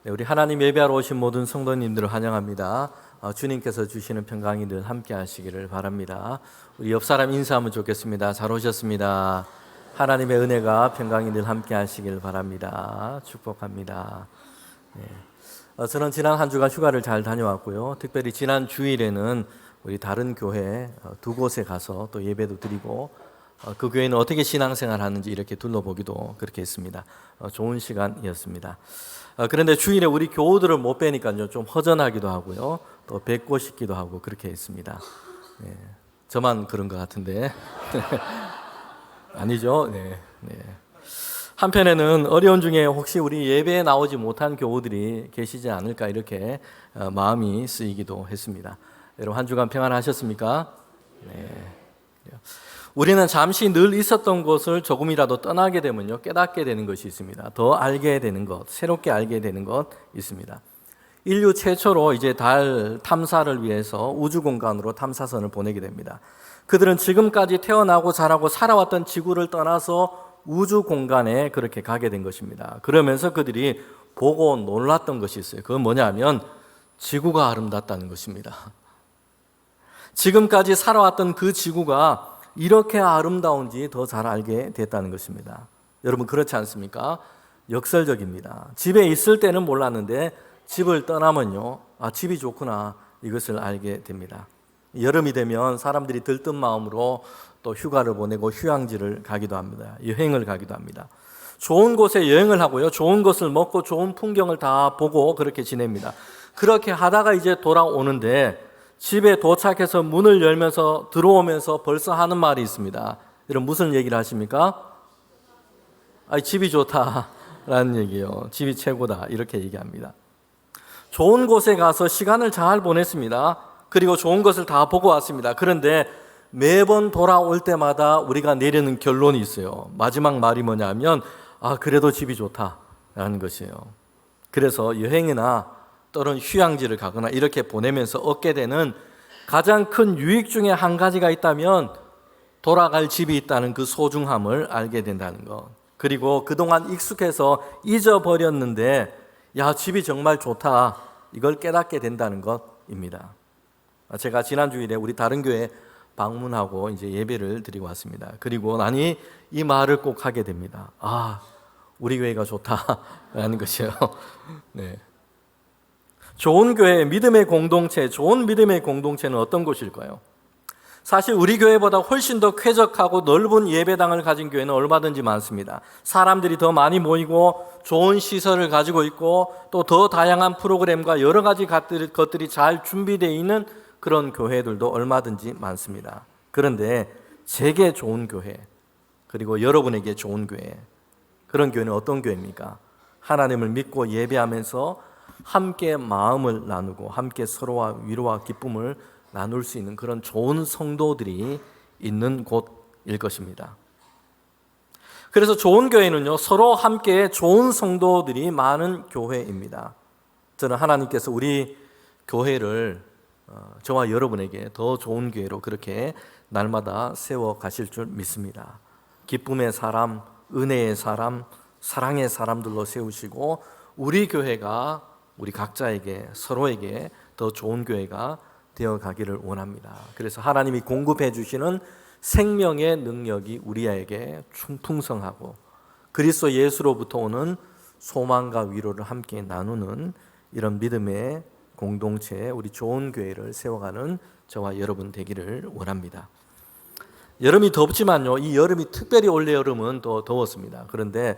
네, 우리 하나님 예배하러 오신 모든 성도님들을 환영합니다. 주님께서 주시는 평강이 늘 함께 하시기를 바랍니다. 우리 옆 사람 인사하면 좋겠습니다. 잘 오셨습니다. 하나님의 은혜가 평강이 늘 함께 하시길 바랍니다. 축복합니다. 네. 저는 지난 한 주간 휴가를 잘 다녀왔고요. 특별히 지난 주일에는 우리 다른 교회 두 곳에 가서 또 예배도 드리고 그 교회는 어떻게 신앙생활 하는지 이렇게 둘러보기도 그렇게 했습니다. 좋은 시간이었습니다. 그런데 주일에 우리 교우들을 못 뵈니까요 좀 허전하기도 하고요, 또 뵙고 싶기도 하고 그렇게 했습니다. 네. 저만 그런 것 같은데 아니죠? 네. 한편에는 어려운 중에 혹시 우리 예배에 나오지 못한 교우들이 계시지 않을까 이렇게 마음이 쓰이기도 했습니다. 여러분 한 주간 평안하셨습니까? 네. 우리는 잠시 늘 있었던 곳을 조금이라도 떠나게 되면요 깨닫게 되는 것이 있습니다. 더 알게 되는 것, 새롭게 알게 되는 것 있습니다. 인류 최초로 이제 달 탐사를 위해서 우주 공간으로 탐사선을 보내게 됩니다. 그들은 지금까지 태어나고 자라고 살아왔던 지구를 떠나서 우주 공간에 그렇게 가게 된 것입니다. 그러면서 그들이 보고 놀랐던 것이 있어요. 그건 뭐냐면 지구가 아름답다는 것입니다. 지금까지 살아왔던 그 지구가 이렇게 아름다운지 더 잘 알게 됐다는 것입니다. 여러분 그렇지 않습니까? 역설적입니다. 집에 있을 때는 몰랐는데 집을 떠나면요, 집이 좋구나 이것을 알게 됩니다. 여름이 되면 사람들이 들뜬 마음으로 또 휴가를 보내고 휴양지를 가기도 합니다. 여행을 가기도 합니다. 좋은 곳에 여행을 하고요, 좋은 것을 먹고 좋은 풍경을 다 보고 그렇게 지냅니다. 그렇게 하다가 이제 돌아오는데 집에 도착해서 문을 열면서 들어오면서 벌써 하는 말이 있습니다. 여러분 무슨 얘기를 하십니까? 집이 좋다라는 얘기예요. 집이 최고다 이렇게 얘기합니다. 좋은 곳에 가서 시간을 잘 보냈습니다. 그리고 좋은 것을 다 보고 왔습니다. 그런데 매번 돌아올 때마다 우리가 내리는 결론이 있어요. 마지막 말이 뭐냐면 그래도 집이 좋다라는 것이에요. 그래서 여행이나 또는 휴양지를 가거나 이렇게 보내면서 얻게 되는 가장 큰 유익 중에 한 가지가 있다면 돌아갈 집이 있다는 그 소중함을 알게 된다는 것. 그리고 그동안 익숙해서 잊어버렸는데 집이 정말 좋다 이걸 깨닫게 된다는 것입니다. 제가 지난 주일에 우리 다른 교회 방문하고 이제 예배를 드리고 왔습니다. 그리고 나니 이 말을 꼭 하게 됩니다. 우리 교회가 좋다라는 것이요. 네. 좋은 교회, 믿음의 공동체, 좋은 믿음의 공동체는 어떤 곳일까요? 사실 우리 교회보다 훨씬 더 쾌적하고 넓은 예배당을 가진 교회는 얼마든지 많습니다. 사람들이 더 많이 모이고 좋은 시설을 가지고 있고 또 더 다양한 프로그램과 여러 가지 것들이 잘 준비되어 있는 그런 교회들도 얼마든지 많습니다. 그런데 제게 좋은 교회, 그리고 여러분에게 좋은 교회, 그런 교회는 어떤 교회입니까? 하나님을 믿고 예배하면서 함께 마음을 나누고 함께 서로와 위로와 기쁨을 나눌 수 있는 그런 좋은 성도들이 있는 곳일 것입니다. 그래서 좋은 교회는요 서로 함께 좋은 성도들이 많은 교회입니다. 저는 하나님께서 우리 교회를 저와 여러분에게 더 좋은 교회로 그렇게 날마다 세워 가실 줄 믿습니다. 기쁨의 사람, 은혜의 사람, 사랑의 사람들로 세우시고 우리 교회가 우리 각자에게 서로에게 더 좋은 교회가 되어가기를 원합니다. 그래서 하나님이 공급해 주시는 생명의 능력이 우리에게 풍성하고 그리스도 예수로부터 오는 소망과 위로를 함께 나누는 이런 믿음의 공동체, 우리 좋은 교회를 세워가는 저와 여러분 되기를 원합니다. 여름이 덥지만요, 이 여름이 특별히 올해 여름은 더 더웠습니다. 그런데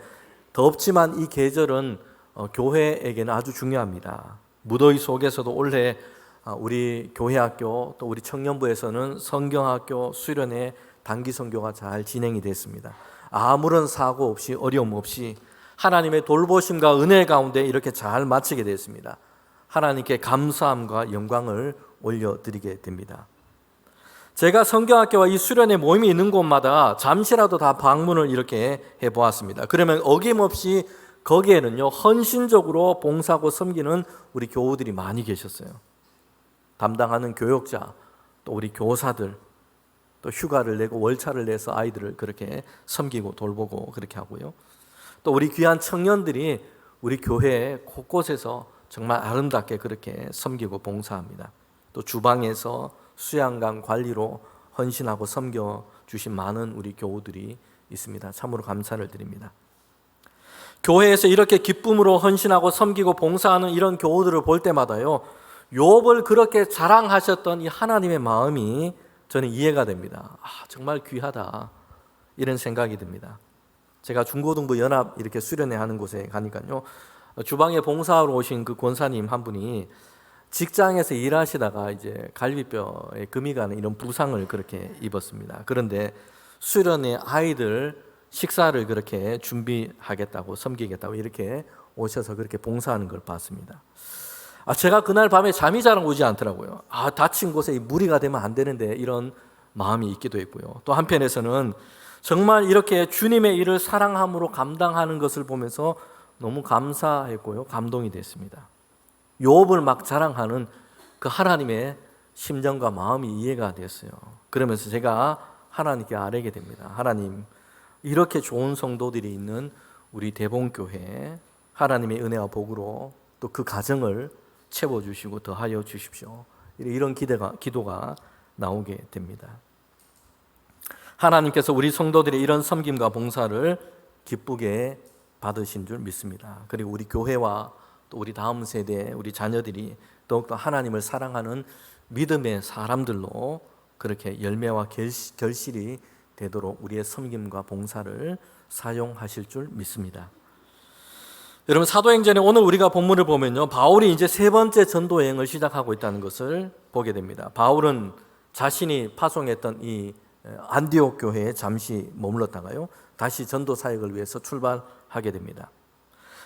덥지만 이 계절은 교회에게는 아주 중요합니다. 무더위 속에서도 올해 우리 교회학교 또 우리 청년부에서는 성경학교 수련회 단기 선교가 잘 진행이 됐습니다. 아무런 사고 없이 어려움 없이 하나님의 돌보심과 은혜 가운데 이렇게 잘 마치게 됐습니다. 하나님께 감사함과 영광을 올려드리게 됩니다. 제가 성경학교와 이 수련회 모임이 있는 곳마다 잠시라도 다 방문을 이렇게 해보았습니다. 그러면 어김없이 거기에는요 헌신적으로 봉사하고 섬기는 우리 교우들이 많이 계셨어요. 담당하는 교역자, 또 우리 교사들, 또 휴가를 내고 월차를 내서 아이들을 그렇게 섬기고 돌보고 그렇게 하고요. 또 우리 귀한 청년들이 우리 교회 곳곳에서 정말 아름답게 그렇게 섬기고 봉사합니다. 또 주방에서 수양관 관리로 헌신하고 섬겨주신 많은 우리 교우들이 있습니다. 참으로 감사를 드립니다. 교회에서 이렇게 기쁨으로 헌신하고 섬기고 봉사하는 이런 교우들을 볼 때마다요, 욥을 그렇게 자랑하셨던 이 하나님의 마음이 저는 이해가 됩니다. 정말 귀하다, 이런 생각이 듭니다. 제가 중고등부 연합 이렇게 수련회 하는 곳에 가니까요, 주방에 봉사하러 오신 그 권사님 한 분이 직장에서 일하시다가 이제 갈비뼈에 금이 가는 이런 부상을 그렇게 입었습니다. 그런데 수련회 아이들 식사를 그렇게 준비하겠다고, 섬기겠다고 이렇게 오셔서 그렇게 봉사하는 걸 봤습니다. 제가 그날 밤에 잠이 잘 오지 않더라고요. 다친 곳에 무리가 되면 안 되는데, 이런 마음이 있기도 했고요. 또 한편에서는 정말 이렇게 주님의 일을 사랑함으로 감당하는 것을 보면서 너무 감사했고요, 감동이 됐습니다. 욥을 막 자랑하는 그 하나님의 심정과 마음이 이해가 됐어요. 그러면서 제가 하나님께 아뢰게 됩니다. 하나님, 이렇게 좋은 성도들이 있는 우리 대봉교회, 하나님의 은혜와 복으로 또 그 가정을 채워주시고 더하여 주십시오. 이런 기도가 나오게 됩니다. 하나님께서 우리 성도들의 이런 섬김과 봉사를 기쁘게 받으신 줄 믿습니다. 그리고 우리 교회와 또 우리 다음 세대, 우리 자녀들이 더욱더 하나님을 사랑하는 믿음의 사람들로 그렇게 열매와 결실이 되도록 우리의 섬김과 봉사를 사용하실 줄 믿습니다. 여러분, 사도행전에 오늘 우리가 본문을 보면요, 바울이 이제 세 번째 전도 여행을 시작하고 있다는 것을 보게 됩니다. 바울은 자신이 파송했던 이 안디옥 교회에 잠시 머물렀다가요, 다시 전도 사역을 위해서 출발하게 됩니다.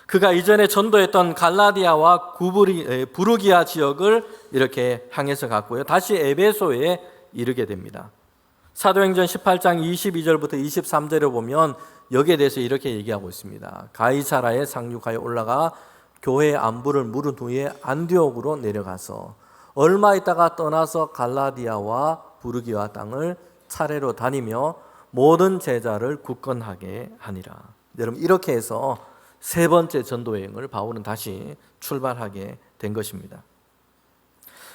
그가 이전에 전도했던 갈라디아와 부르기아 지역을 이렇게 향해서 갔고요, 다시 에베소에 이르게 됩니다. 사도행전 18장 22절부터 23절에 보면 여기에 대해서 이렇게 얘기하고 있습니다. 가이사라에 상륙하여 올라가 교회의 안부를 물은 후에 안디옥으로 내려가서 얼마 있다가 떠나서 갈라디아와 부르기아 땅을 차례로 다니며 모든 제자를 굳건하게 하니라. 여러분, 이렇게 해서 세 번째 전도 여행을 바울은 다시 출발하게 된 것입니다.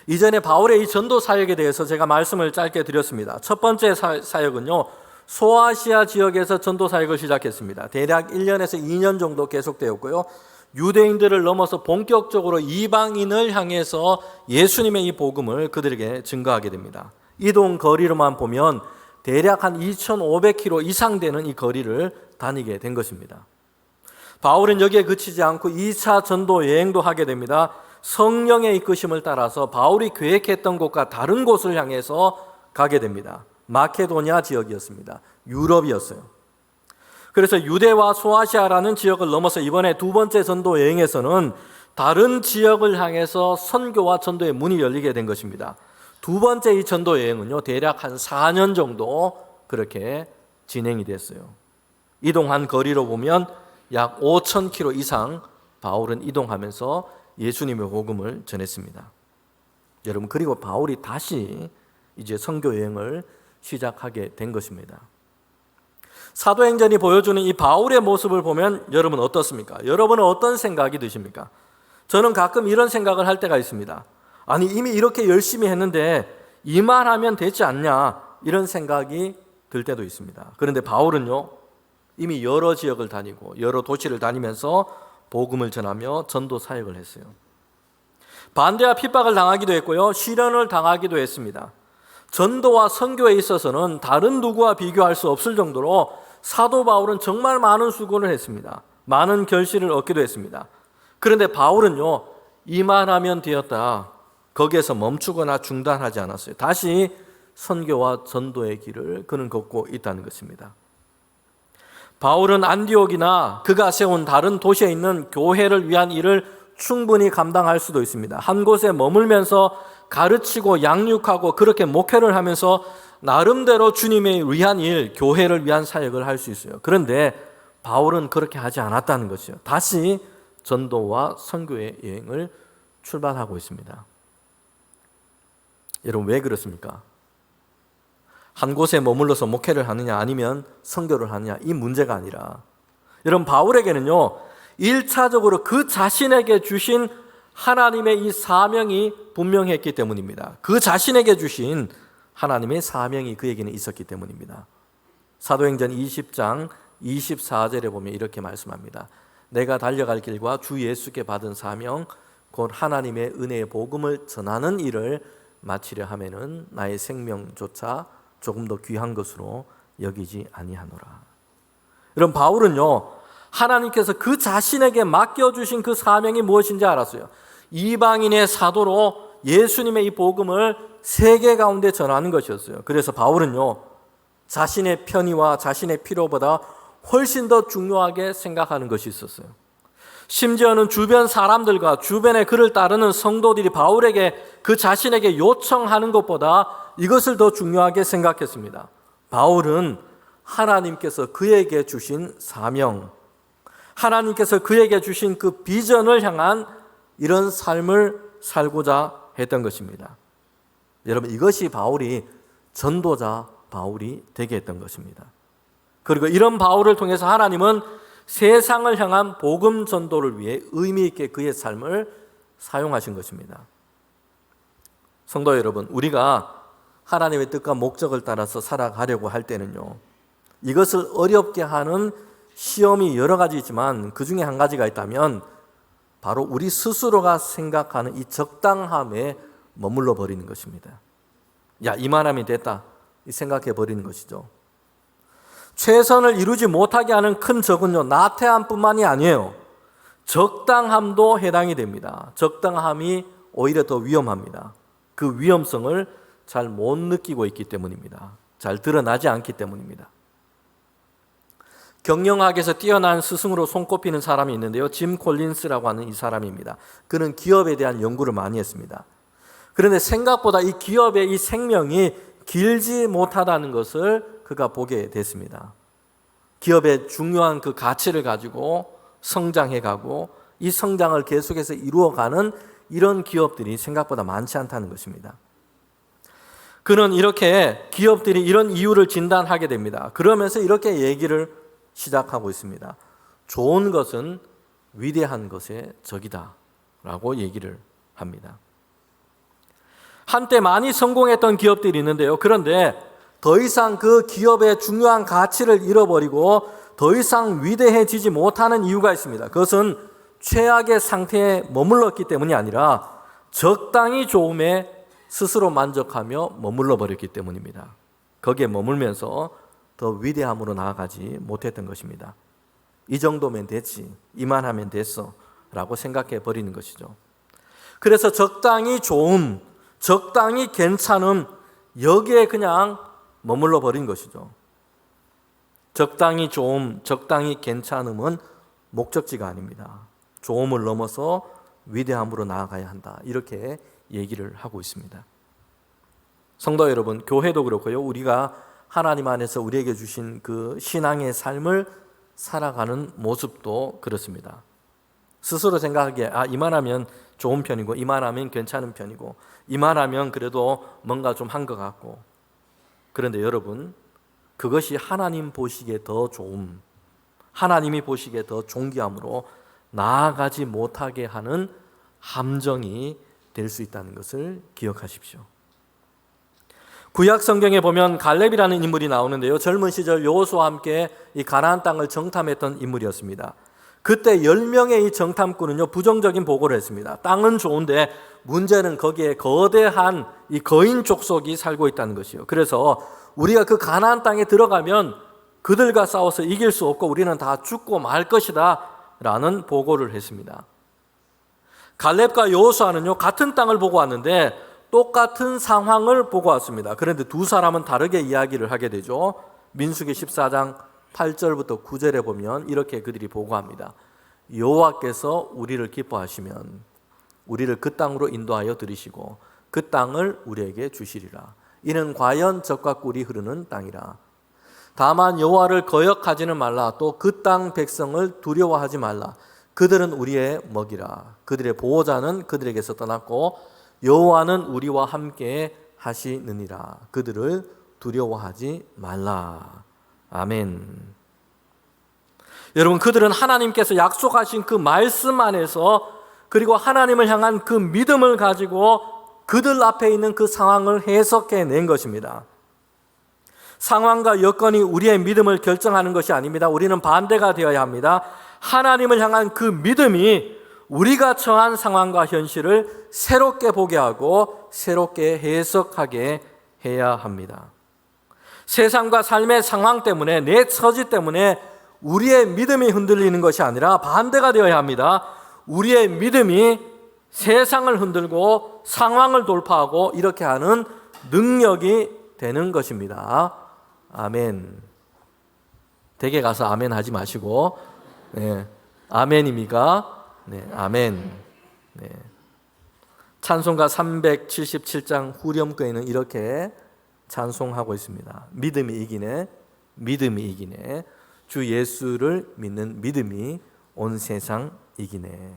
이전에 바울의 이 전도 사역에 대해서 제가 말씀을 짧게 드렸습니다. 첫 번째 사역은요, 소아시아 지역에서 전도 사역을 시작했습니다. 대략 1년에서 2년 정도 계속되었고요, 유대인들을 넘어서 본격적으로 이방인을 향해서 예수님의 이 복음을 그들에게 증거하게 됩니다. 이동 거리로만 보면 대략 한 2,500km 이상 되는 이 거리를 다니게 된 것입니다. 바울은 여기에 그치지 않고 2차 전도 여행도 하게 됩니다. 성령의 이끄심을 따라서 바울이 계획했던 곳과 다른 곳을 향해서 가게 됩니다. 마케도니아 지역이었습니다. 유럽이었어요. 그래서 유대와 소아시아라는 지역을 넘어서 이번에 두 번째 전도 여행에서는 다른 지역을 향해서 선교와 전도의 문이 열리게 된 것입니다. 두 번째 이 전도 여행은요, 대략 한 4년 정도 그렇게 진행이 됐어요. 이동한 거리로 보면 약 5,000km 이상 바울은 이동하면서 예수님의 복음을 전했습니다. 여러분, 그리고 바울이 다시 이제 선교 여행을 시작하게 된 것입니다. 사도행전이 보여주는 이 바울의 모습을 보면 여러분 어떻습니까? 여러분은 어떤 생각이 드십니까? 저는 가끔 이런 생각을 할 때가 있습니다. 아니, 이미 이렇게 열심히 했는데 이만하면 되지 않냐, 이런 생각이 들 때도 있습니다. 그런데 바울은요, 이미 여러 지역을 다니고 여러 도시를 다니면서 복음을 전하며 전도 사역을 했어요. 반대와 핍박을 당하기도 했고요, 시련을 당하기도 했습니다. 전도와 선교에 있어서는 다른 누구와 비교할 수 없을 정도로 사도 바울은 정말 많은 수고를 했습니다. 많은 결실을 얻기도 했습니다. 그런데 바울은요, 이만하면 되었다, 거기에서 멈추거나 중단하지 않았어요. 다시 선교와 전도의 길을 그는 걷고 있다는 것입니다. 바울은 안디옥이나 그가 세운 다른 도시에 있는 교회를 위한 일을 충분히 감당할 수도 있습니다. 한 곳에 머물면서 가르치고 양육하고 그렇게 목회를 하면서 나름대로 주님의 위한 일, 교회를 위한 사역을 할 수 있어요. 그런데 바울은 그렇게 하지 않았다는 것이요. 다시 전도와 선교의 여행을 출발하고 있습니다. 여러분, 왜 그렇습니까? 한 곳에 머물러서 목회를 하느냐 아니면 선교를 하느냐, 이 문제가 아니라, 여러분, 바울에게는요, 1차적으로 그 자신에게 주신 하나님의 이 사명이 분명했기 때문입니다. 그 자신에게 주신 하나님의 사명이 그에게는 있었기 때문입니다. 사도행전 20장 24절에 보면 이렇게 말씀합니다. 내가 달려갈 길과 주 예수께 받은 사명 곧 하나님의 은혜의 복음을 전하는 일을 마치려 하면은 나의 생명조차 조금 더 귀한 것으로 여기지 아니하노라. 여러분, 바울은요, 하나님께서 그 자신에게 맡겨주신 그 사명이 무엇인지 알았어요. 이방인의 사도로 예수님의 이 복음을 세계 가운데 전하는 것이었어요. 그래서 바울은요, 자신의 편의와 자신의 필요보다 훨씬 더 중요하게 생각하는 것이 있었어요. 심지어는 주변 사람들과 주변에 그를 따르는 성도들이 바울에게 그 자신에게 요청하는 것보다 이것을 더 중요하게 생각했습니다. 바울은 하나님께서 그에게 주신 사명, 하나님께서 그에게 주신 그 비전을 향한 이런 삶을 살고자 했던 것입니다. 여러분, 이것이 바울이 전도자 바울이 되게 했던 것입니다. 그리고 이런 바울을 통해서 하나님은 세상을 향한 복음 전도를 위해 의미 있게 그의 삶을 사용하신 것입니다. 성도 여러분, 우리가 하나님의 뜻과 목적을 따라서 살아가려고 할 때는요, 이것을 어렵게 하는 시험이 여러 가지 있지만 그 중에 한 가지가 있다면 바로 우리 스스로가 생각하는 이 적당함에 머물러 버리는 것입니다. 야, 이만하면 됐다 생각해 버리는 것이죠. 최선을 이루지 못하게 하는 큰 적은요, 나태함뿐만이 아니에요. 적당함도 해당이 됩니다. 적당함이 오히려 더 위험합니다. 그 위험성을 잘 못 느끼고 있기 때문입니다. 잘 드러나지 않기 때문입니다. 경영학에서 뛰어난 스승으로 손꼽히는 사람이 있는데요, 짐 콜린스라고 하는 이 사람입니다. 그는 기업에 대한 연구를 많이 했습니다. 그런데 생각보다 이 기업의 이 생명이 길지 못하다는 것을 그가 보게 됐습니다. 기업의 중요한 그 가치를 가지고 성장해가고 이 성장을 계속해서 이루어가는 이런 기업들이 생각보다 많지 않다는 것입니다. 그는 이렇게 기업들이 이런 이유를 진단하게 됩니다. 그러면서 이렇게 얘기를 시작하고 있습니다. 좋은 것은 위대한 것의 적이다 라고 얘기를 합니다. 한때 많이 성공했던 기업들이 있는데요, 그런데 더 이상 그 기업의 중요한 가치를 잃어버리고 더 이상 위대해지지 못하는 이유가 있습니다. 그것은 최악의 상태에 머물렀기 때문이 아니라 적당히 좋음에 스스로 만족하며 머물러 버렸기 때문입니다. 거기에 머물면서 더 위대함으로 나아가지 못했던 것입니다. 이 정도면 됐지, 이만하면 됐어 라고 생각해 버리는 것이죠. 그래서 적당히 좋음, 적당히 괜찮음, 여기에 그냥 머물러 버린 것이죠. 적당히 좋음, 적당히 괜찮음은 목적지가 아닙니다. 좋음을 넘어서 위대함으로 나아가야 한다, 이렇게 얘기를 하고 있습니다. 성도 여러분, 교회도 그렇고요, 우리가 하나님 안에서 우리에게 주신 그 신앙의 삶을 살아가는 모습도 그렇습니다. 스스로 생각하기에 이만하면 좋은 편이고, 이만하면 괜찮은 편이고, 이만하면 그래도 뭔가 좀 한 것 같고. 그런데 여러분, 그것이 하나님 보시기에 더 좋음, 하나님이 보시기에 더 존귀함으로 나아가지 못하게 하는 함정이 될 수 있다는 것을 기억하십시오. 구약 성경에 보면 갈렙이라는 인물이 나오는데요, 젊은 시절 여호수아와 함께 이 가나안 땅을 정탐했던 인물이었습니다. 그때 10명의 이 정탐꾼은요, 부정적인 보고를 했습니다. 땅은 좋은데 문제는 거기에 거대한 이 거인 족속이 살고 있다는 것이요. 그래서 우리가 그 가나안 땅에 들어가면 그들과 싸워서 이길 수 없고 우리는 다 죽고 말 것이다 라는 보고를 했습니다. 갈렙과 여호수아는요, 같은 땅을 보고 왔는데 똑같은 상황을 보고 왔습니다. 그런데 두 사람은 다르게 이야기를 하게 되죠. 민수기 14장 8절부터 9절에 보면 이렇게 그들이 보고합니다. 여호와께서 우리를 기뻐하시면 우리를 그 땅으로 인도하여 들이시고 그 땅을 우리에게 주시리라. 이는 과연 젖과 꿀이 흐르는 땅이라. 다만 여호와를 거역하지는 말라. 또 그 땅 백성을 두려워하지 말라. 그들은 우리의 먹이라. 그들의 보호자는 그들에게서 떠났고 여호와는 우리와 함께 하시느니라. 그들을 두려워하지 말라. 아멘. 여러분, 그들은 하나님께서 약속하신 그 말씀 안에서, 그리고 하나님을 향한 그 믿음을 가지고 그들 앞에 있는 그 상황을 해석해낸 것입니다. 상황과 여건이 우리의 믿음을 결정하는 것이 아닙니다. 우리는 반대가 되어야 합니다. 하나님을 향한 그 믿음이 우리가 처한 상황과 현실을 새롭게 보게 하고 새롭게 해석하게 해야 합니다. 세상과 삶의 상황 때문에, 내 처지 때문에 우리의 믿음이 흔들리는 것이 아니라 반대가 되어야 합니다. 우리의 믿음이 세상을 흔들고 상황을 돌파하고 이렇게 하는 능력이 되는 것입니다. 아멘. 댁에 가서 아멘 하지 마시고, 네, 아멘입니까? 네, 아멘. 네. 찬송가 377장 후렴구에는 이렇게 찬송하고 있습니다. 믿음이 이기네, 믿음이 이기네. 주 예수를 믿는 믿음이 온 세상 이기네.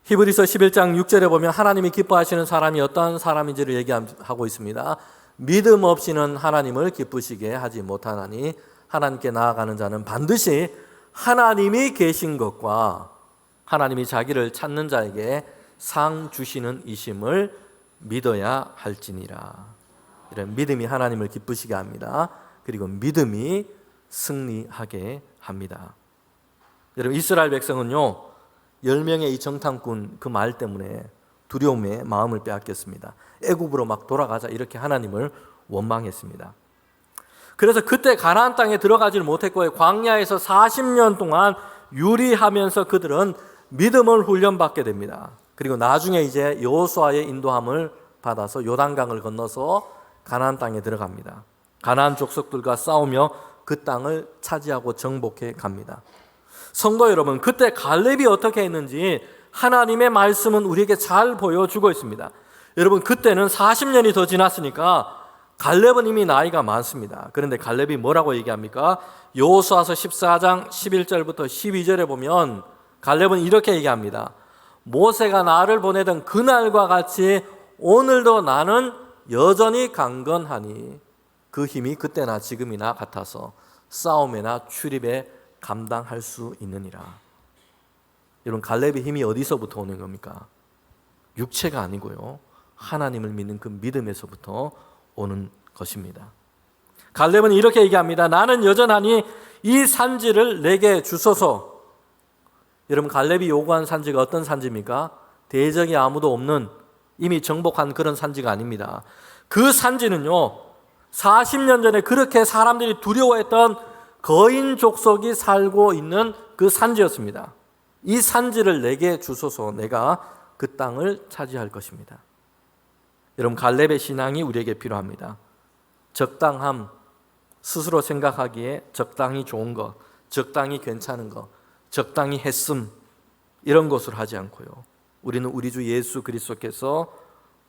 히브리서 11장 6절에 보면 하나님이 기뻐하시는 사람이 어떤 사람인지를 얘기하고 있습니다. 믿음 없이는 하나님을 기쁘시게 하지 못하나니 하나님께 나아가는 자는 반드시 하나님이 계신 것과 하나님이 자기를 찾는 자에게 상 주시는 이심을 믿어야 할지니라. 이런 믿음이 하나님을 기쁘시게 합니다. 그리고 믿음이 승리하게 합니다. 여러분, 이스라엘 백성은요, 10명의 이 정탐꾼 그 말 때문에 두려움에 마음을 빼앗겼습니다. 애굽으로 막 돌아가자 이렇게 하나님을 원망했습니다. 그래서 그때 가나안 땅에 들어가지를 못했고 광야에서 40년 동안 유리하면서 그들은 믿음을 훈련받게 됩니다. 그리고 나중에 이제 여호수아의 인도함을 받아서 요단강을 건너서 가나안 땅에 들어갑니다. 가나안 족속들과 싸우며 그 땅을 차지하고 정복해 갑니다. 성도 여러분, 그때 갈렙이 어떻게 했는지 하나님의 말씀은 우리에게 잘 보여주고 있습니다. 여러분, 그때는 40년이 더 지났으니까 갈렙은 이미 나이가 많습니다. 그런데 갈렙이 뭐라고 얘기합니까? 여호수아서 14장 11절부터 12절에 보면 갈렙은 이렇게 얘기합니다. 모세가 나를 보내던 그날과 같이 오늘도 나는 여전히 강건하니 그 힘이 그때나 지금이나 같아서 싸움에나 출입에 감당할 수 있느니라. 여러분, 갈렙의 힘이 어디서부터 오는 겁니까? 육체가 아니고요, 하나님을 믿는 그 믿음에서부터 오는 것입니다. 갈렙은 이렇게 얘기합니다. 나는 여전하니 이 산지를 내게 주소서. 여러분, 갈렙이 요구한 산지가 어떤 산지입니까? 대적이 아무도 없는 이미 정복한 그런 산지가 아닙니다. 그 산지는요, 40년 전에 그렇게 사람들이 두려워했던 거인 족속이 살고 있는 그 산지였습니다. 이 산지를 내게 주소서. 내가 그 땅을 차지할 것입니다. 여러분, 갈렙의 신앙이 우리에게 필요합니다. 적당함, 스스로 생각하기에 적당히 좋은 것, 적당히 괜찮은 것, 적당히 했음, 이런 것을 하지 않고요, 우리는 우리 주 예수 그리스도께서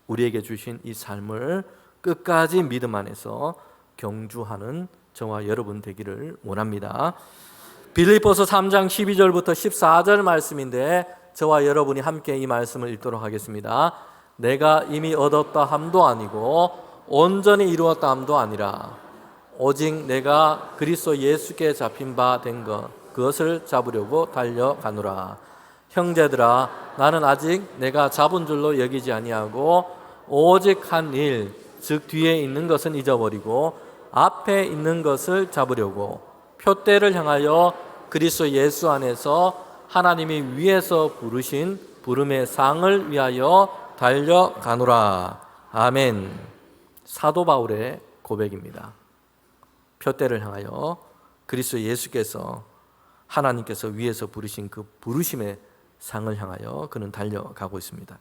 우리에게 주신 이 삶을 끝까지 믿음 안에서 경주하는 저와 여러분 되기를 원합니다. 빌립보서 3장 12절부터 14절 말씀인데 저와 여러분이 함께 이 말씀을 읽도록 하겠습니다. 내가 이미 얻었다 함도 아니고 온전히 이루었다 함도 아니라 오직 내가 그리스도 예수께 잡힌 바 된 것 그것을 잡으려고 달려가노라. 형제들아, 나는 아직 내가 잡은 줄로 여기지 아니하고 오직 한 일, 즉 뒤에 있는 것은 잊어버리고 앞에 있는 것을 잡으려고 표대를 향하여 그리스도 예수 안에서 하나님이 위에서 부르신 부름의 상을 위하여 달려가노라. 아멘. 사도 바울의 고백입니다. 표대를 향하여 그리스도 예수께서 하나님께서 위에서 부르신 그 부르심의 상을 향하여 그는 달려가고 있습니다.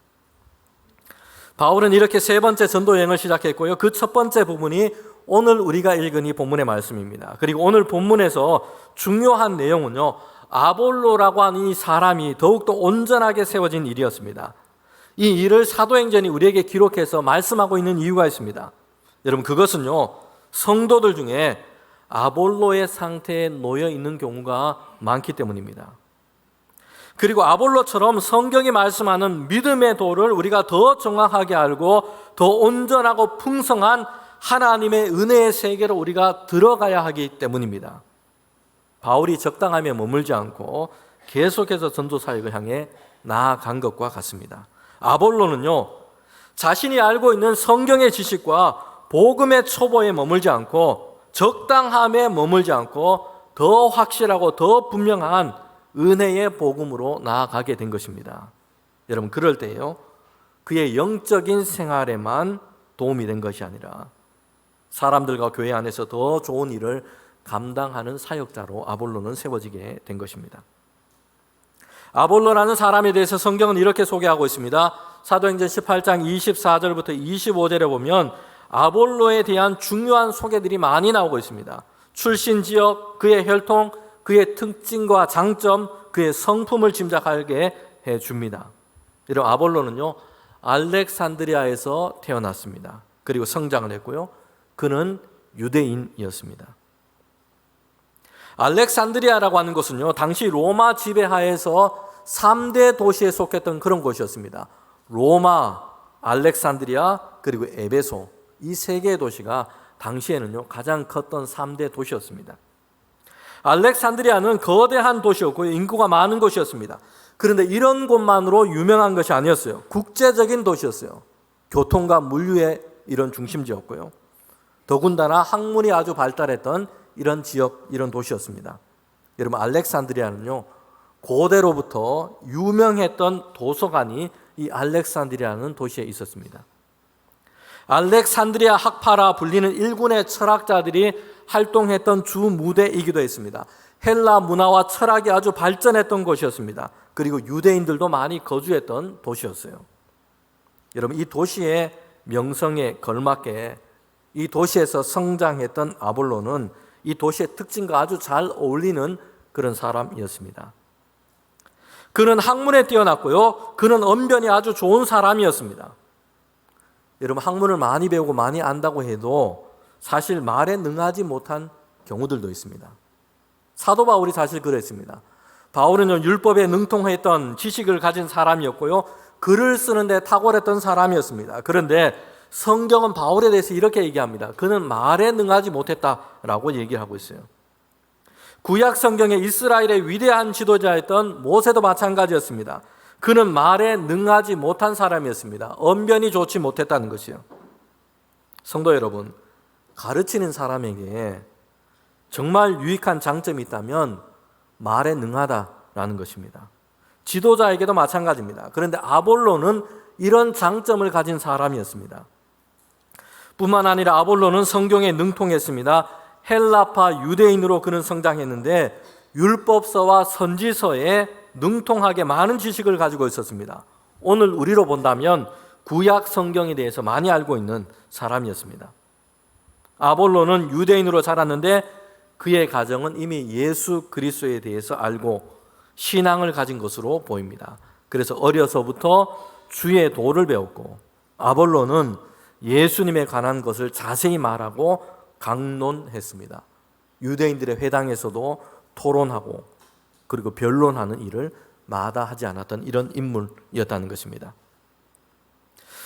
바울은 이렇게 세 번째 전도 여행을 시작했고요. 그 첫 번째 부분이 오늘 우리가 읽은 이 본문의 말씀입니다. 그리고 오늘 본문에서 중요한 내용은요, 아볼로라고 하는 이 사람이 더욱더 온전하게 세워진 일이었습니다. 이 일을 사도행전이 우리에게 기록해서 말씀하고 있는 이유가 있습니다. 여러분, 그것은요, 성도들 중에 아볼로의 상태에 놓여 있는 경우가 많기 때문입니다. 그리고 아볼로처럼 성경이 말씀하는 믿음의 도를 우리가 더 정확하게 알고 더 온전하고 풍성한 하나님의 은혜의 세계로 우리가 들어가야 하기 때문입니다. 바울이 적당함에 머물지 않고 계속해서 전도 사역을 향해 나아간 것과 같습니다. 아볼로는요, 자신이 알고 있는 성경의 지식과 복음의 초보에 머물지 않고 적당함에 머물지 않고 더 확실하고 더 분명한 은혜의 복음으로 나아가게 된 것입니다. 여러분, 그럴 때요, 그의 영적인 생활에만 도움이 된 것이 아니라 사람들과 교회 안에서 더 좋은 일을 감당하는 사역자로 아볼로는 세워지게 된 것입니다. 아볼로라는 사람에 대해서 성경은 이렇게 소개하고 있습니다. 사도행전 18장 24절부터 25절에 보면 아볼로에 대한 중요한 소개들이 많이 나오고 있습니다. 출신 지역, 그의 혈통, 그의 특징과 장점, 그의 성품을 짐작하게 해줍니다. 이런 아볼로는요, 알렉산드리아에서 태어났습니다. 그리고 성장을 했고요, 그는 유대인이었습니다. 알렉산드리아라고 하는 곳은요, 당시 로마 지배하에서 3대 도시에 속했던 그런 곳이었습니다. 로마, 알렉산드리아, 그리고 에베소, 이 세 개의 도시가 당시에는요, 가장 컸던 3대 도시였습니다. 알렉산드리아는 거대한 도시였고 인구가 많은 곳이었습니다. 그런데 이런 곳만으로 유명한 것이 아니었어요. 국제적인 도시였어요. 교통과 물류의 이런 중심지였고요, 더군다나 학문이 아주 발달했던 이런 지역, 이런 도시였습니다. 여러분, 알렉산드리아는요, 고대로부터 유명했던 도서관이 이 알렉산드리아라는 도시에 있었습니다. 알렉산드리아 학파라 불리는 일군의 철학자들이 활동했던 주 무대이기도 했습니다. 헬라 문화와 철학이 아주 발전했던 곳이었습니다. 그리고 유대인들도 많이 거주했던 도시였어요. 여러분, 이 도시의 명성에 걸맞게 이 도시에서 성장했던 아볼로는 이 도시의 특징과 아주 잘 어울리는 그런 사람이었습니다. 그는 학문에 뛰어났고요, 그는 언변이 아주 좋은 사람이었습니다. 여러분, 학문을 많이 배우고 많이 안다고 해도 사실 말에 능하지 못한 경우들도 있습니다. 사도 바울이 사실 그랬습니다. 바울은 율법에 능통했던 지식을 가진 사람이었고요, 글을 쓰는데 탁월했던 사람이었습니다. 그런데 성경은 바울에 대해서 이렇게 얘기합니다. 그는 말에 능하지 못했다라고 얘기를 하고 있어요. 구약 성경의 이스라엘의 위대한 지도자였던 모세도 마찬가지였습니다. 그는 말에 능하지 못한 사람이었습니다. 언변이 좋지 못했다는 것이요. 성도 여러분, 가르치는 사람에게 정말 유익한 장점이 있다면 말에 능하다라는 것입니다. 지도자에게도 마찬가지입니다. 그런데 아볼로는 이런 장점을 가진 사람이었습니다. 뿐만 아니라 아볼로는 성경에 능통했습니다. 헬라파 유대인으로 그는 성장했는데 율법서와 선지서에 능통하게 많은 지식을 가지고 있었습니다. 오늘 우리로 본다면 구약 성경에 대해서 많이 알고 있는 사람이었습니다. 아볼로는 유대인으로 자랐는데 그의 가정은 이미 예수 그리스도에 대해서 알고 신앙을 가진 것으로 보입니다. 그래서 어려서부터 주의 도를 배웠고 아볼로는 예수님에 관한 것을 자세히 말하고 강론했습니다. 유대인들의 회당에서도 토론하고 그리고 변론하는 일을 마다하지 않았던 이런 인물이었다는 것입니다.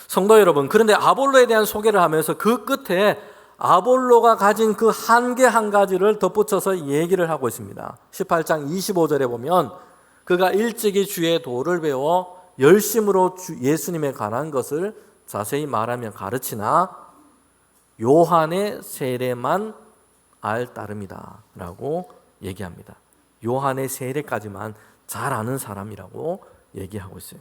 성도 여러분, 그런데 아볼로에 대한 소개를 하면서 그 끝에 아볼로가 가진 그 한계 한 가지를 덧붙여서 얘기를 하고 있습니다. 18장 25절에 보면 그가 일찍이 주의 도를 배워 열심으로 예수님에 관한 것을 자세히 말하며 가르치나 요한의 세례만 알 따름이다 라고 얘기합니다. 요한의 세례까지만 잘 아는 사람이라고 얘기하고 있어요.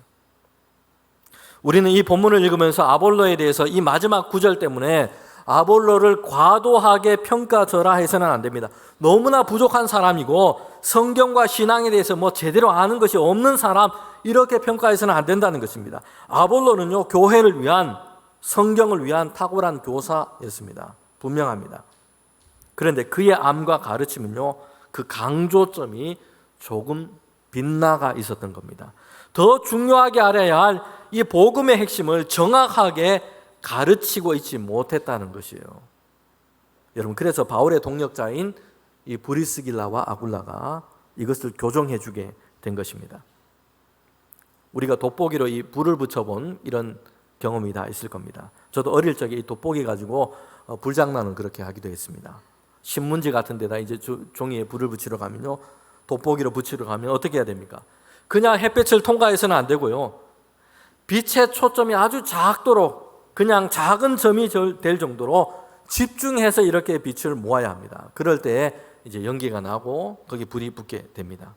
우리는 이 본문을 읽으면서 아볼로에 대해서 이 마지막 구절 때문에 아볼로를 과도하게 평가절하해서는 안 됩니다. 너무나 부족한 사람이고 성경과 신앙에 대해서 제대로 아는 것이 없는 사람, 이렇게 평가해서는 안 된다는 것입니다. 아볼로는요, 교회를 위한, 성경을 위한 탁월한 교사였습니다. 분명합니다. 그런데 그의 암과 가르침은요, 그 강조점이 조금 빗나가 있었던 겁니다. 더 중요하게 알아야 할 이 복음의 핵심을 정확하게 가르치고 있지 못했다는 것이에요. 여러분, 그래서 바울의 동역자인 이 브리스길라와 아굴라가 이것을 교정해 주게 된 것입니다. 우리가 돋보기로 이 불을 붙여본 이런 경험이 다 있을 겁니다. 저도 어릴 적에 이 돋보기 가지고 불장난을 그렇게 하기도 했습니다. 신문지 같은 데다 이제 종이에 불을 붙이러 가면요, 돋보기로 붙이러 가면 어떻게 해야 됩니까? 그냥 햇빛을 통과해서는 안 되고요, 빛의 초점이 아주 작도록 그냥 작은 점이 될 정도로 집중해서 이렇게 빛을 모아야 합니다. 그럴 때 이제 연기가 나고 거기 불이 붙게 됩니다.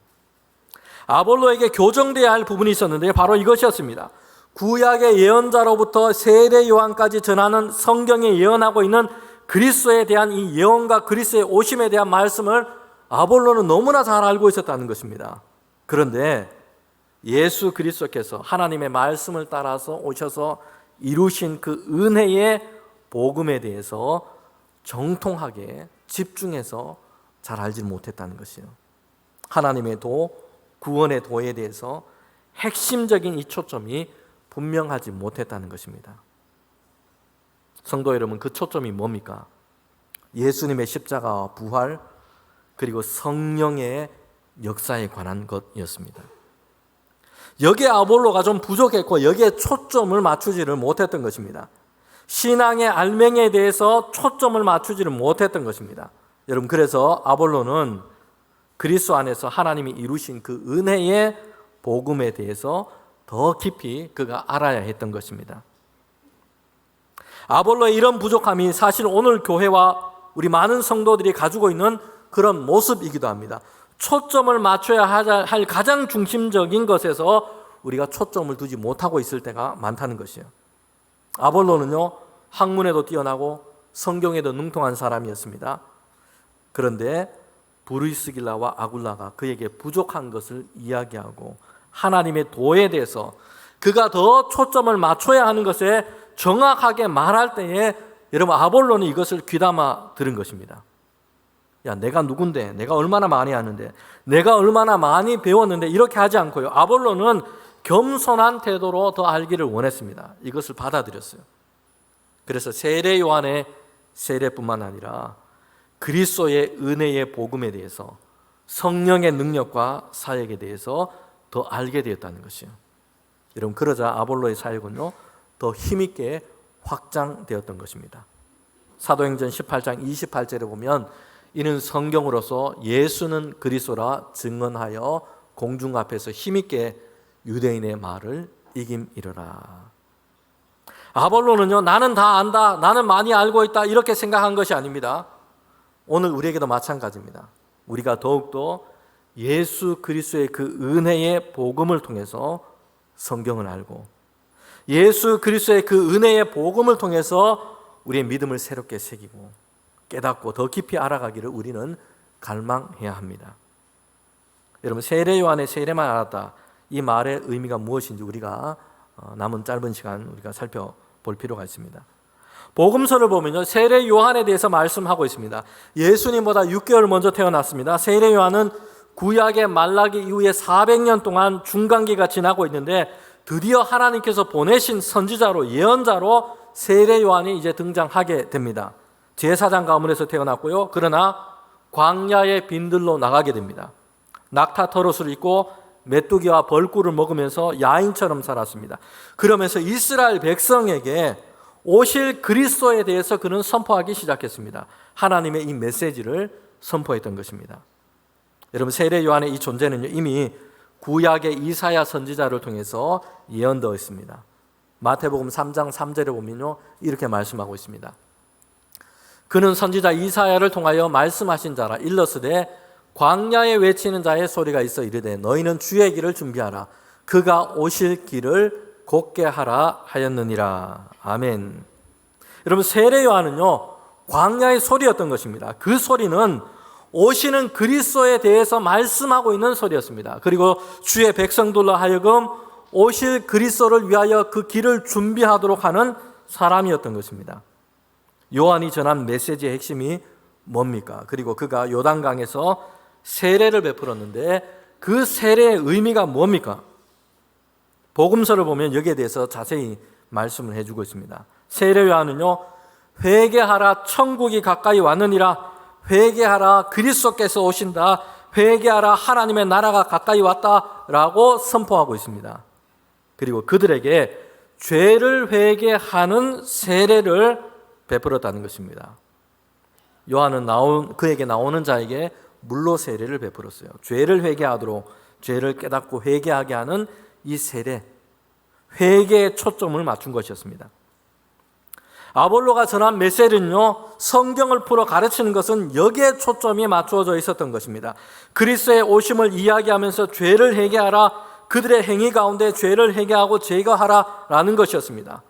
아볼로에게 교정돼야 할 부분이 있었는데 바로 이것이었습니다. 구약의 예언자로부터 세례 요한까지 전하는 성경에 예언하고 있는 그리스도에 대한 이 예언과 그리스도의 오심에 대한 말씀을 아볼로는 너무나 잘 알고 있었다는 것입니다. 그런데 예수 그리스도께서 하나님의 말씀을 따라서 오셔서 이루신 그 은혜의 복음에 대해서 정통하게 집중해서 잘 알지 못했다는 것이에요. 하나님의 도, 구원의 도에 대해서 핵심적인 이 초점이 분명하지 못했다는 것입니다. 성도 여러분, 그 초점이 뭡니까? 예수님의 십자가와 부활, 그리고 성령의 역사에 관한 것이었습니다. 여기에 아볼로가 좀 부족했고 여기에 초점을 맞추지를 못했던 것입니다. 신앙의 알맹이에 대해서 초점을 맞추지를 못했던 것입니다. 여러분, 그래서 아볼로는 그리스도 안에서 하나님이 이루신 그 은혜의 복음에 대해서 더 깊이 그가 알아야 했던 것입니다. 아볼로의 이런 부족함이 사실 오늘 교회와 우리 많은 성도들이 가지고 있는 그런 모습이기도 합니다. 초점을 맞춰야 할 가장 중심적인 것에서 우리가 초점을 두지 못하고 있을 때가 많다는 것이에요. 아볼로는요, 학문에도 뛰어나고 성경에도 능통한 사람이었습니다. 그런데 브리스길라와 아굴라가 그에게 부족한 것을 이야기하고 하나님의 도에 대해서 그가 더 초점을 맞춰야 하는 것에 정확하게 말할 때에 여러분, 아볼로는 이것을 귀담아 들은 것입니다. 야, 내가 누군데, 내가 얼마나 많이 아는데, 내가 얼마나 많이 배웠는데, 이렇게 하지 않고요, 아볼로는 겸손한 태도로 더 알기를 원했습니다. 이것을 받아들였어요. 그래서 세례 요한의 세례뿐만 아니라 그리스도의 은혜의 복음에 대해서, 성령의 능력과 사역에 대해서 더 알게 되었다는 것이요. 여러분, 그러자 아볼로의 사역은요, 더 힘있게 확장되었던 것입니다. 사도행전 18장 28절에 보면 이는 성경으로서 예수는 그리스도라 증언하여 공중 앞에서 힘있게 유대인의 말을 이김이르라. 아볼로는요, 나는 다 안다, 나는 많이 알고 있다, 이렇게 생각한 것이 아닙니다. 오늘 우리에게도 마찬가지입니다. 우리가 더욱더 예수 그리스도의 그 은혜의 복음을 통해서 성경을 알고 예수 그리스도의 그 은혜의 복음을 통해서 우리의 믿음을 새롭게 새기고 깨닫고 더 깊이 알아가기를 우리는 갈망해야 합니다. 여러분, 세례 요한의 세례만 알았다, 이 말의 의미가 무엇인지 우리가 남은 짧은 시간 우리가 살펴볼 필요가 있습니다. 복음서를 보면요, 세례 요한에 대해서 말씀하고 있습니다. 예수님보다 6개월 먼저 태어났습니다. 세례 요한은 구약의 말라기 이후에 400년 동안 중간기가 지나고 있는데 드디어 하나님께서 보내신 선지자로, 예언자로 세례 요한이 이제 등장하게 됩니다. 제사장 가문에서 태어났고요, 그러나 광야의 빈들로 나가게 됩니다. 낙타 털옷을 입고 메뚜기와 벌꿀을 먹으면서 야인처럼 살았습니다. 그러면서 이스라엘 백성에게 오실 그리스도에 대해서 그는 선포하기 시작했습니다. 하나님의 이 메시지를 선포했던 것입니다. 여러분, 세례 요한의 이 존재는 이미 구약의 이사야 선지자를 통해서 예언되어 있습니다. 마태복음 3장 3절에 보면요, 이렇게 말씀하고 있습니다. 그는 선지자 이사야를 통하여 말씀하신 자라. 일러스되 광야에 외치는 자의 소리가 있어 이르되 너희는 주의 길을 준비하라. 그가 오실 길을 곧게 하라 하였느니라. 아멘. 여러분, 세례 요한은요, 광야의 소리였던 것입니다. 그 소리는 오시는 그리스도에 대해서 말씀하고 있는 소리였습니다. 그리고 주의 백성들로 하여금 오실 그리스도를 위하여 그 길을 준비하도록 하는 사람이었던 것입니다. 요한이 전한 메시지의 핵심이 뭡니까? 그리고 그가 요단강에서 세례를 베풀었는데 그 세례의 의미가 뭡니까? 복음서를 보면 여기에 대해서 자세히 말씀을 해주고 있습니다. 세례 요한은요, 회개하라, 천국이 가까이 왔느니라, 회개하라, 그리스도께서 오신다, 회개하라, 하나님의 나라가 가까이 왔다라고 선포하고 있습니다. 그리고 그들에게 죄를 회개하는 세례를 베풀었다는 것입니다. 요한은 그에게 나오는 자에게 물로 세례를 베풀었어요. 죄를 회개하도록, 죄를 깨닫고 회개하게 하는 이 세례, 회개에 초점을 맞춘 것이었습니다. 아볼로가 전한 메시지는요, 성경을 풀어 가르치는 것은 여기에 초점이 맞추어져 있었던 것입니다. 그리스도의 오심을 이야기하면서 죄를 회개하라, 그들의 행위 가운데 죄를 회개하고 제거하라라는 것이었습니다.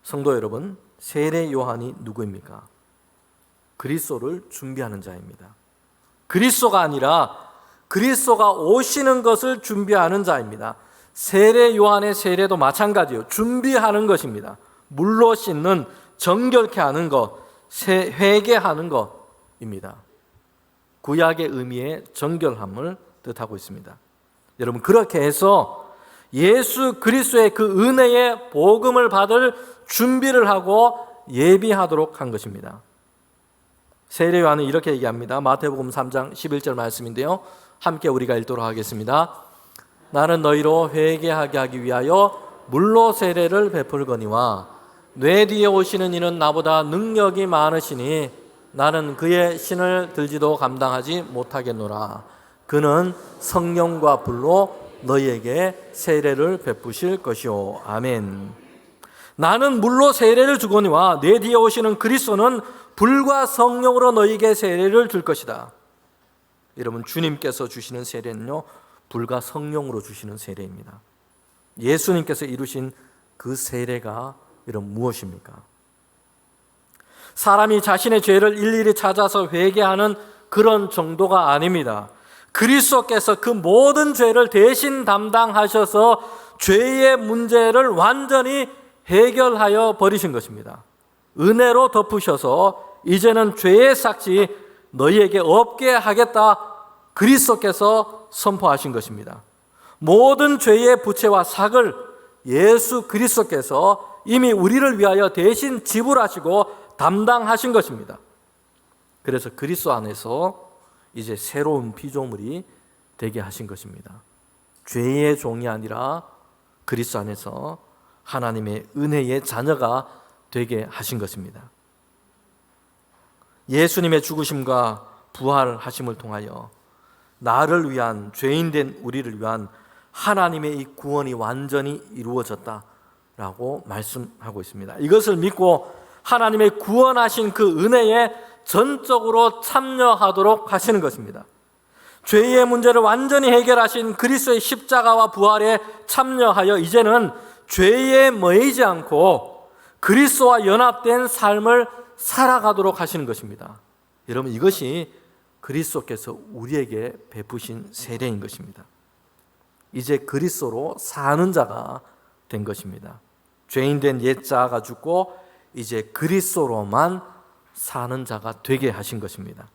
성도 여러분, 세례 요한이 누구입니까? 그리스도를 준비하는 자입니다. 그리스도가 아니라 그리스도가 오시는 것을 준비하는 자입니다. 세례 요한의 세례도 마찬가지요. 준비하는 것입니다. 물로 씻는, 정결케 하는 것, 회개하는 것입니다. 구약의 의미의 정결함을 뜻하고 있습니다. 여러분, 그렇게 해서 예수 그리스도의 그 은혜의 복음을 받을 준비를 하고 예비하도록 한 것입니다. 세례 요한은 이렇게 얘기합니다. 마태복음 3장 11절 말씀인데요, 함께 우리가 읽도록 하겠습니다. 나는 너희로 회개하게 하기 위하여 물로 세례를 베풀거니와 내 뒤에 오시는 이는 나보다 능력이 많으시니 나는 그의 신을 들지도 감당하지 못하겠노라. 그는 성령과 불로 너희에게 세례를 베푸실 것이오. 아멘. 나는 물로 세례를 주거니와 내 뒤에 오시는 그리스도는 불과 성령으로 너희에게 세례를 줄 것이다. 여러분, 주님께서 주시는 세례는요, 불과 성령으로 주시는 세례입니다. 예수님께서 이루신 그 세례가 여러분 무엇입니까? 사람이 자신의 죄를 일일이 찾아서 회개하는 그런 정도가 아닙니다. 그리스도께서 그 모든 죄를 대신 담당하셔서 죄의 문제를 완전히 해결하여 버리신 것입니다. 은혜로 덮으셔서 이제는 죄의 삭지 너희에게 없게 하겠다, 그리스도께서 선포하신 것입니다. 모든 죄의 부채와 삭을 예수 그리스도께서 이미 우리를 위하여 대신 지불하시고 담당하신 것입니다. 그래서 그리스도 안에서 이제 새로운 피조물이 되게 하신 것입니다. 죄의 종이 아니라 그리스도 안에서 하나님의 은혜의 자녀가 되게 하신 것입니다. 예수님의 죽으심과 부활하심을 통하여 나를 위한, 죄인된 우리를 위한 하나님의 이 구원이 완전히 이루어졌다라고 말씀하고 있습니다. 이것을 믿고 하나님의 구원하신 그 은혜에 전적으로 참여하도록 하시는 것입니다. 죄의 문제를 완전히 해결하신 그리스도의 십자가와 부활에 참여하여 이제는 죄에 매이지 않고 그리스도와 연합된 삶을 살아가도록 하시는 것입니다. 여러분, 이것이 그리스도께서 우리에게 베푸신 세례인 것입니다. 이제 그리스도로 사는 자가 된 것입니다. 죄인된 옛 자가 죽고 이제 그리스도로만 사는 자가 되게 하신 것입니다.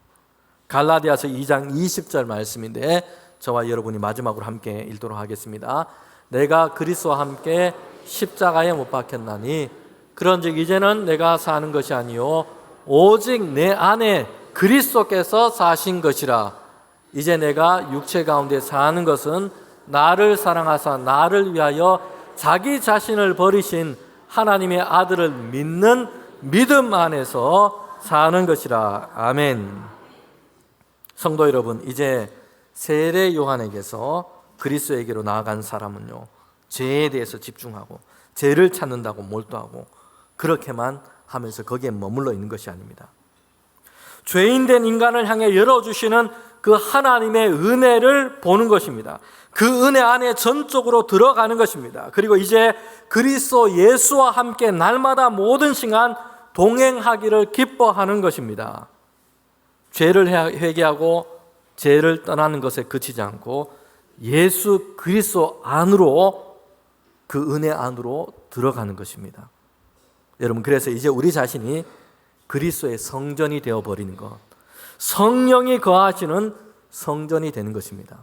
갈라디아서 2장 20절 말씀인데 저와 여러분이 마지막으로 함께 읽도록 하겠습니다. 내가 그리스도와 함께 십자가에 못 박혔나니 그런즉 이제는 내가 사는 것이 아니요 오직 내 안에 그리스도께서 사신 것이라. 이제 내가 육체 가운데 사는 것은 나를 사랑하사 나를 위하여 자기 자신을 버리신 하나님의 아들을 믿는 믿음 안에서 사는 것이라. 아멘. 성도 여러분, 이제 세례 요한에게서 그리스도에게로 나아간 사람은요, 죄에 대해서 집중하고 죄를 찾는다고 몰두하고 그렇게만 하면서 거기에 머물러 있는 것이 아닙니다. 죄인된 인간을 향해 열어주시는 그 하나님의 은혜를 보는 것입니다. 그 은혜 안에 전적으로 들어가는 것입니다. 그리고 이제 그리스도 예수와 함께 날마다 모든 시간 동행하기를 기뻐하는 것입니다. 죄를 회개하고 죄를 떠나는 것에 그치지 않고 예수 그리스도 안으로, 그 은혜 안으로 들어가는 것입니다. 여러분, 그래서 이제 우리 자신이 그리스도의 성전이 되어버리는 것, 성령이 거하시는 성전이 되는 것입니다.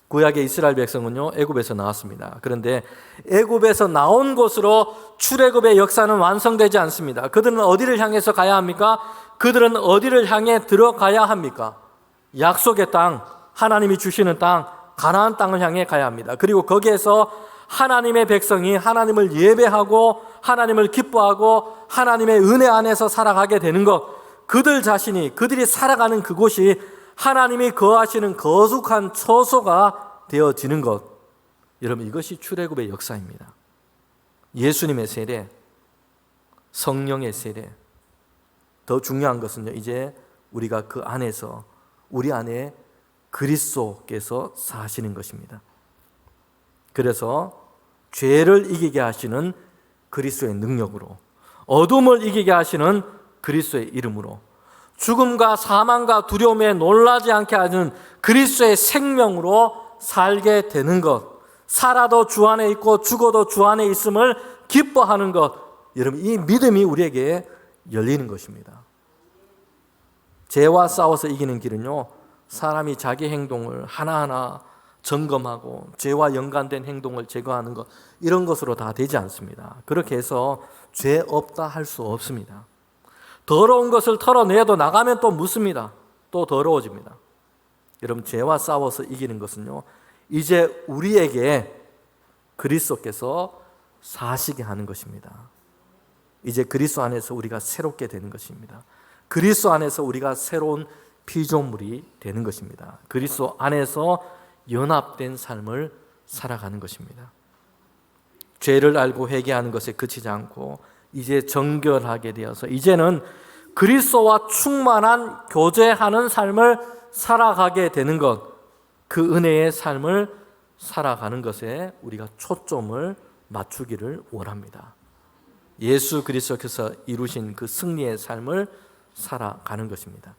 구약의 이스라엘 백성은요, 애굽에서 나왔습니다. 그런데 애굽에서 나온 곳으로 출애굽의 역사는 완성되지 않습니다. 그들은 어디를 향해서 가야 합니까? 그들은 어디를 향해 들어가야 합니까? 약속의 땅, 하나님이 주시는 땅, 가나안 땅을 향해 가야 합니다. 그리고 거기에서 하나님의 백성이 하나님을 예배하고 하나님을 기뻐하고 하나님의 은혜 안에서 살아가게 되는 것, 그들 자신이, 그들이 살아가는 그곳이 하나님이 거하시는 거룩한 처소가 되어지는 것, 여러분 이것이 출애굽의 역사입니다. 예수님의 세례, 성령의 세례, 더 중요한 것은요, 이제 우리가 그 안에서, 우리 안에 그리스도께서 사시는 것입니다. 그래서 죄를 이기게 하시는 그리스도의 능력으로, 어둠을 이기게 하시는 그리스도의 이름으로, 죽음과 사망과 두려움에 놀라지 않게 하는 그리스도의 생명으로 살게 되는 것, 살아도 주 안에 있고 죽어도 주 안에 있음을 기뻐하는 것, 여러분 이 믿음이 우리에게 열리는 것입니다. 죄와 싸워서 이기는 길은요, 사람이 자기 행동을 하나하나 점검하고 죄와 연관된 행동을 제거하는 것, 이런 것으로 다 되지 않습니다. 그렇게 해서 죄 없다 할 수 없습니다. 더러운 것을 털어내도 나가면 또 묻습니다. 또 더러워집니다. 여러분 죄와 싸워서 이기는 것은요, 이제 우리에게 그리스도께서 사시게 하는 것입니다. 이제 그리스도 안에서 우리가 새롭게 되는 것입니다. 그리스도 안에서 우리가 새로운 피조물이 되는 것입니다. 그리스도 안에서 연합된 삶을 살아가는 것입니다. 죄를 알고 회개하는 것에 그치지 않고 이제 정결하게 되어서 이제는 그리스도와 충만한 교제하는 삶을 살아가게 되는 것, 그 은혜의 삶을 살아가는 것에 우리가 초점을 맞추기를 원합니다. 예수 그리스도께서 이루신 그 승리의 삶을 살아가는 것입니다.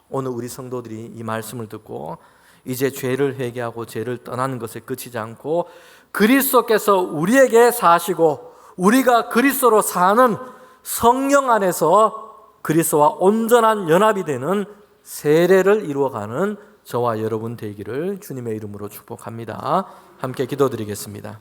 오늘 우리 성도들이 이 말씀을 듣고 이제 죄를 회개하고 죄를 떠나는 것에 그치지 않고 그리스도께서 우리에게 사시고 우리가 그리스도로 사는 성령 안에서 그리스도와 온전한 연합이 되는 세례를 이루어가는 저와 여러분 되기를 주님의 이름으로 축복합니다. 함께 기도드리겠습니다.